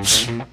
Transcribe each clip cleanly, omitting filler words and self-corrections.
Hi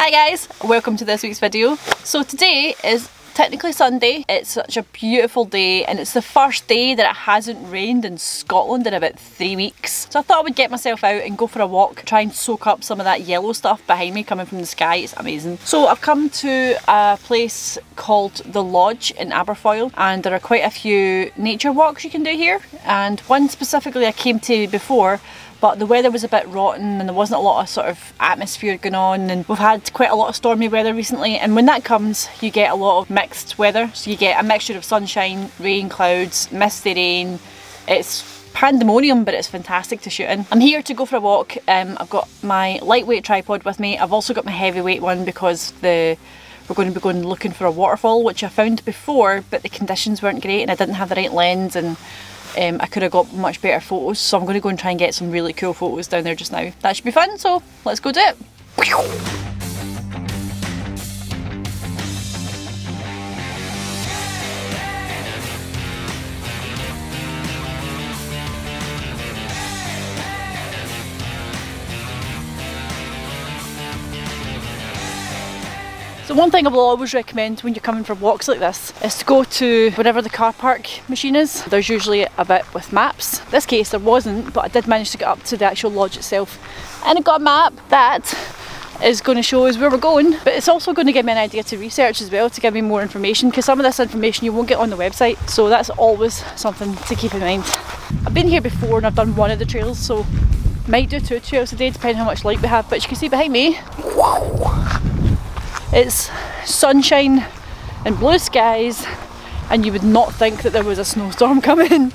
guys, welcome to this week's video. So today is technically Sunday. It's such a beautiful day and it's the first day that it hasn't rained in Scotland in about 3 weeks. So I thought I would get myself out and go for a walk, try and soak up some of that yellow stuff behind me coming from the sky. It's amazing. So I've come to a place called The Lodge in Aberfoyle and there are quite a few nature walks you can do here, and one specifically I came to before, but the weather was a bit rotten and there wasn't a lot of sort of atmosphere going on, and we've had quite a lot of stormy weather recently, and when that comes you get a lot of mixed weather. So you get a mixture of sunshine, rain, clouds, misty rain. It's pandemonium, but it's fantastic to shoot in. I'm here to go for a walk. I've got my lightweight tripod with me. I've also got my heavyweight one because we're going to be going looking for a waterfall, which I found before, but the conditions weren't great and I didn't have the right lens, and I could have got much better photos, so I'm going to go and try and get some really cool photos down there just now. That should be fun, so let's go do it. So one thing I will always recommend when you're coming for walks like this is to go to wherever the car park machine is. There's usually a bit with maps. In this case there wasn't, but I did manage to get up to the actual lodge itself and I got a map that is going to show us where we're going, but it's also going to give me an idea to research as well, to give me more information, because some of this information you won't get on the website, so that's always something to keep in mind. I've been here before and I've done one of the trails, so might do 2 trails a day depending how much light we have, but as you can see behind me, it's sunshine and blue skies, and you would not think that there was a snowstorm coming.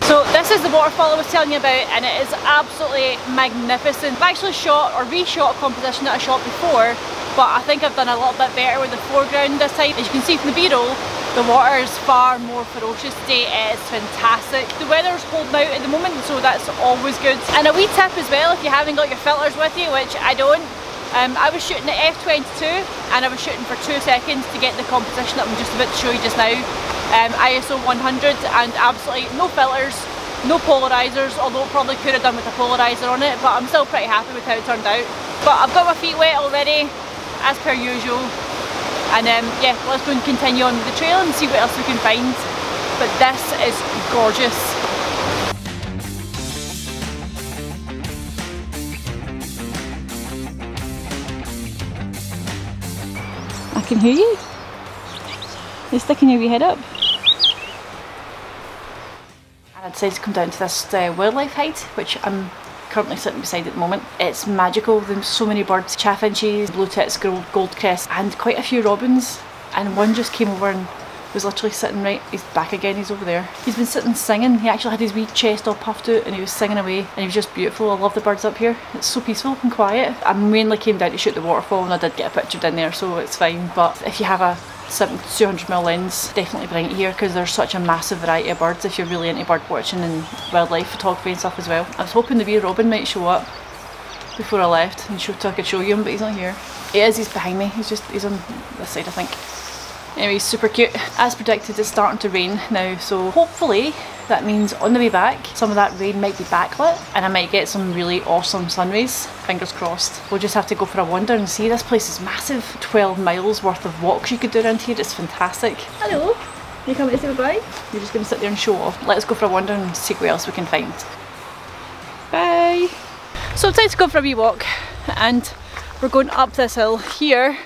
So this is the waterfall I was telling you about, and it is absolutely magnificent. I've actually shot or reshot a composition that I shot before, but I think I've done a little bit better with the foreground this time. As you can see from the B-roll, the water is far more ferocious today. It is fantastic. The weather's holding out at the moment, so that's always good. And a wee tip as well, if you haven't got your filters with you, which I don't, I was shooting at f/22 and I was shooting for 2 seconds to get the composition that I'm just about to show you just now. ISO 100 and absolutely no filters, no polarizers, although it probably could have done with a polarizer on it, but I'm still pretty happy with how it turned out. But I've got my feet wet already, as per usual. And yeah, let's go and continue on with the trail and see what else we can find. But this is gorgeous. I can hear you. You're sticking your wee head up. And I decided to come down to this wildlife hide, which I'm currently sitting beside at the moment. It's magical. There's so many birds, chaffinches, blue tits, goldcrest, and quite a few robins, and one just came over and was literally sitting right, he's back again, he's over there. He's been sitting singing. He actually had his wee chest all puffed out and he was singing away, and he was just beautiful. I love the birds up here. It's so peaceful and quiet. I mainly came down to shoot the waterfall and I did get a picture in there, so it's fine, but if you have a 200mm lens, definitely bring it here because there's such a massive variety of birds if you're really into bird watching and wildlife photography and stuff as well. I was hoping the wee robin might show up before I left and so I could show you him, but he's not here. He is, he's behind me, he's on this side I think. Anyway, he's super cute. As predicted, it's starting to rain now, so hopefully that means on the way back some of that rain might be backlit and I might get some really awesome sun rays. Fingers crossed. We'll just have to go for a wander and see. This place is massive. 12 miles worth of walks you could do around here. It's fantastic. Hello, you coming to say bye? You're just going to sit there and show off. Let's go for a wander and see what else we can find. Bye. So it's time to go for a wee walk and we're going up this hill here,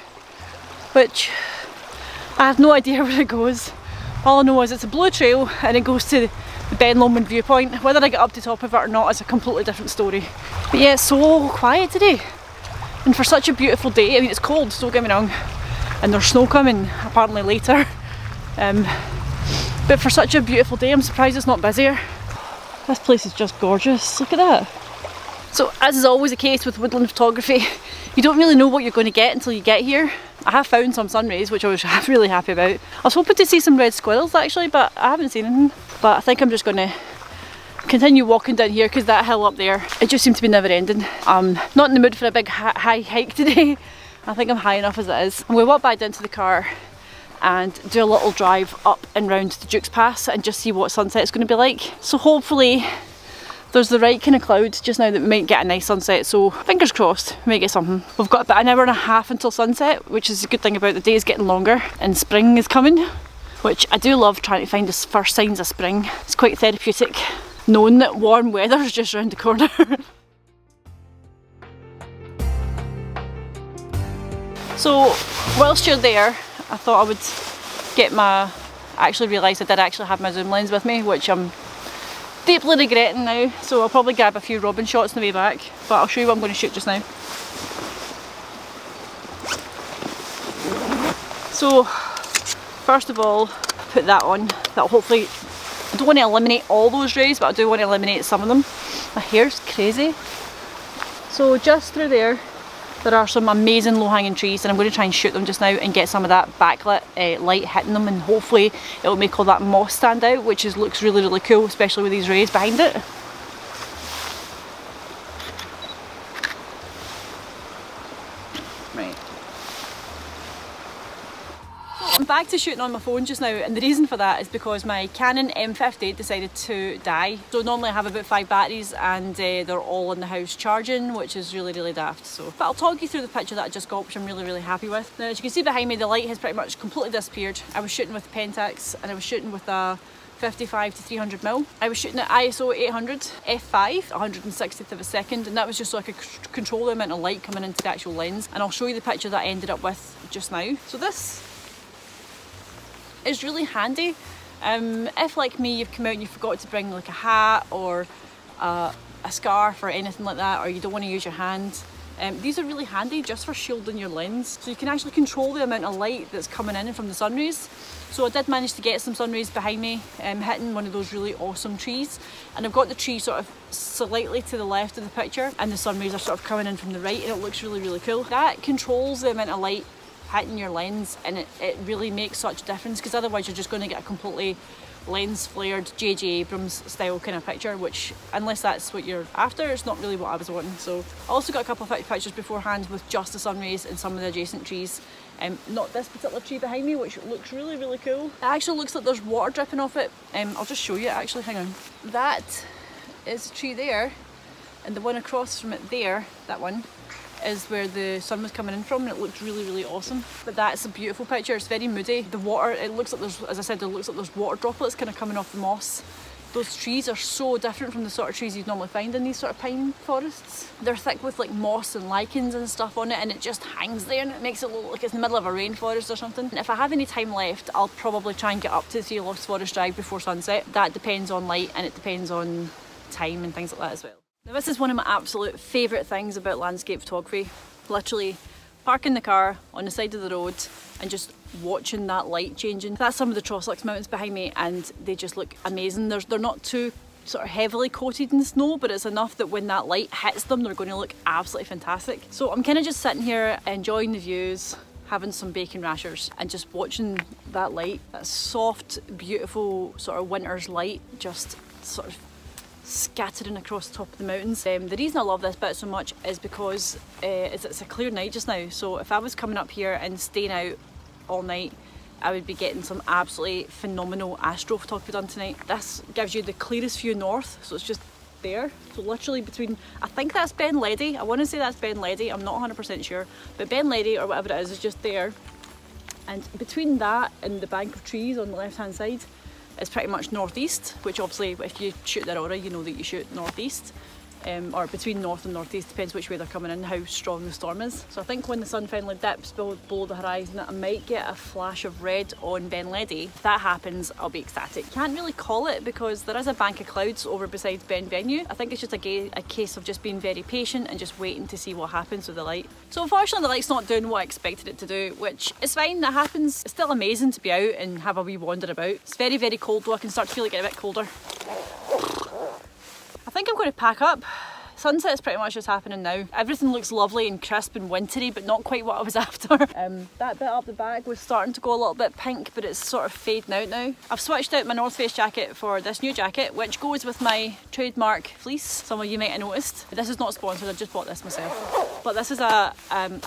which I have no idea where it goes. All I know is it's a blue trail and it goes to the Ben Lomond viewpoint. Whether I get up to the top of it or not is a completely different story. But yeah, it's so quiet today. And for such a beautiful day, I mean it's cold, don't get me wrong, and there's snow coming apparently later. But for such a beautiful day, I'm surprised it's not busier. This place is just gorgeous, look at that. So as is always the case with woodland photography, you don't really know what you're going to get until you get here. I have found some sun rays, which I was really happy about. I was hoping to see some red squirrels actually, but I haven't seen anything. But I think I'm just going to continue walking down here because that hill up there, it just seems to be never ending. I'm not in the mood for a big high hike today. I think I'm high enough as it is. I'm going to walk back down to the car and do a little drive up and round the Dukes Pass and just see what sunset's going to be like. So hopefully there's the right kind of cloud just now that we might get a nice sunset, so fingers crossed we might get something. We've got about an hour and a half until sunset, which is a good thing about the day is getting longer, and spring is coming, which I do love trying to find the first signs of spring. It's quite therapeutic knowing that warm weather is just around the corner. So whilst you're there, I thought I would get my, I actually realised I did actually have my zoom lens with me, which I'm deeply regretting now, so I'll probably grab a few robin shots on the way back, but I'll show you what I'm going to shoot just now. So first of all, put that on. That'll hopefully, I don't want to eliminate all those rays, but I do want to eliminate some of them. My hair's crazy. So just through there are some amazing low-hanging trees, and I'm going to try and shoot them just now and get some of that backlit light hitting them, and hopefully it'll make all that moss stand out, which looks really, really cool, especially with these rays behind it. Right. I'm back to shooting on my phone just now, and the reason for that is because my Canon M50 decided to die. So normally I have about 5 batteries and they're all in the house charging, which is really, really daft. So, but I'll talk you through the picture that I just got, which I'm really, really happy with. Now, as you can see behind me, the light has pretty much completely disappeared. I was shooting with Pentax and I was shooting with a 55 to 300mm. I was shooting at ISO 800 f5, 160th of a second, and that was just so I could control the amount of light coming into the actual lens. And I'll show you the picture that I ended up with just now. So this is really handy. If, like me, you've come out and you forgot to bring like a hat or a scarf or anything like that, or you don't want to use your hand, these are really handy just for shielding your lens. So you can actually control the amount of light that's coming in from the sun rays. So I did manage to get some sun rays behind me, hitting one of those really awesome trees, and I've got the tree sort of slightly to the left of the picture, and the sun rays are sort of coming in from the right, and it looks really, really cool. That controls the amount of light hitting your lens, and it really makes such a difference, because otherwise you're just going to get a completely lens flared J.J. Abrams style kind of picture, which, unless that's what you're after, it's not really what I was wanting. So I also got a couple of pictures beforehand with just the sun rays and some of the adjacent trees. Not this particular tree behind me, which looks really, really cool. It actually looks like there's water dripping off it. I'll just show you actually, hang on. That is the tree there, and the one across from it there, that one, is where the sun was coming in from, and it looked really, really awesome. But that's a beautiful picture. It's very moody. The water, it looks like there's, as I said, it looks like there's water droplets kind of coming off the moss. Those trees are so different from the sort of trees you'd normally find in these sort of pine forests. They're thick with like moss and lichens and stuff on it, and it just hangs there, and it makes it look like it's in the middle of a rainforest or something. And if I have any time left, I'll probably try and get up to the Three Lochs Forest Drive before sunset. That depends on light, and it depends on time and things like that as well. Now, this is one of my absolute favourite things about landscape photography. Literally parking the car on the side of the road and just watching that light changing. That's some of the Trossachs mountains behind me, and they just look amazing. They're not too sort of heavily coated in snow, but it's enough that when that light hits them, they're going to look absolutely fantastic. So I'm kind of just sitting here enjoying the views, having some bacon rashers, and just watching that light, that soft, beautiful sort of winter's light, just sort of scattering across the top of the mountains. The reason I love this bit so much is because it's a clear night just now, so if I was coming up here and staying out all night, I would be getting some absolutely phenomenal astrophotography done tonight. This gives you the clearest view north, so it's just there. So literally between, I think that's Ben Ledi, I want to say that's Ben Ledi, I'm not 100% sure, but Ben Ledi or whatever it is just there, and between that and the bank of trees on the left hand side is pretty much northeast, which obviously if you shoot the Aurora you know that you shoot northeast, or between north and northeast, depends which way they're coming in, how strong the storm is. So I think when the sun finally dips below the horizon, I might get a flash of red on Ben Ledi. If that happens, I'll be ecstatic. Can't really call it because there is a bank of clouds over beside Ben Venue. I think it's just a case of just being very patient and just waiting to see what happens with the light. So unfortunately the light's not doing what I expected it to do, which is fine, that happens. It's still amazing to be out and have a wee wander about. It's very, very cold though, I can start to feel it getting a bit colder. I think I'm going to pack up sunset's pretty much just happening now. Everything looks lovely and crisp and wintry, but not quite what I was after. That bit up the back was starting to go a little bit pink, but it's sort of fading out now. I've switched out my North Face jacket for this new jacket, which goes with my trademark fleece. Some of you might have noticed. This is not sponsored, I just bought this myself. But this is a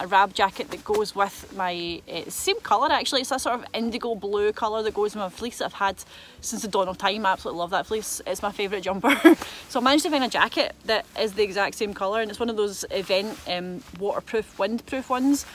rab jacket that goes with my same colour actually. It's a sort of indigo blue colour that goes with my fleece that I've had since the dawn of time. I absolutely love that fleece. It's my favourite jumper. So I managed to find a jacket that is the exact same colour, and it's one of those event waterproof, windproof ones.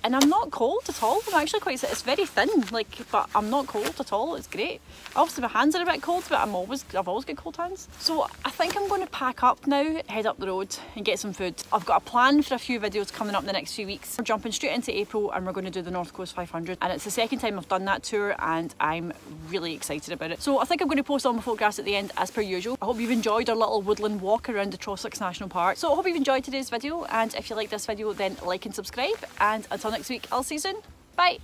And I'm not cold at all. I'm actually quite, it's very thin, like, but I'm not cold at all. It's great. Obviously my hands are a bit cold, but I've always got cold hands. So I think I'm going to pack up now, head up the road and get some food. I've got a plan for a few videos coming up in the next few weeks. We're jumping straight into April and we're going to do the North Coast 500, and it's the second time I've done that tour and I'm really excited about it. So I think I'm going to post all my photographs at the end as per usual. I hope you've enjoyed our little woodland walk around the Trossachs National Park. So I hope you've enjoyed today's video, and if you like this video then like and subscribe, and until next week I'll see you soon. Bye!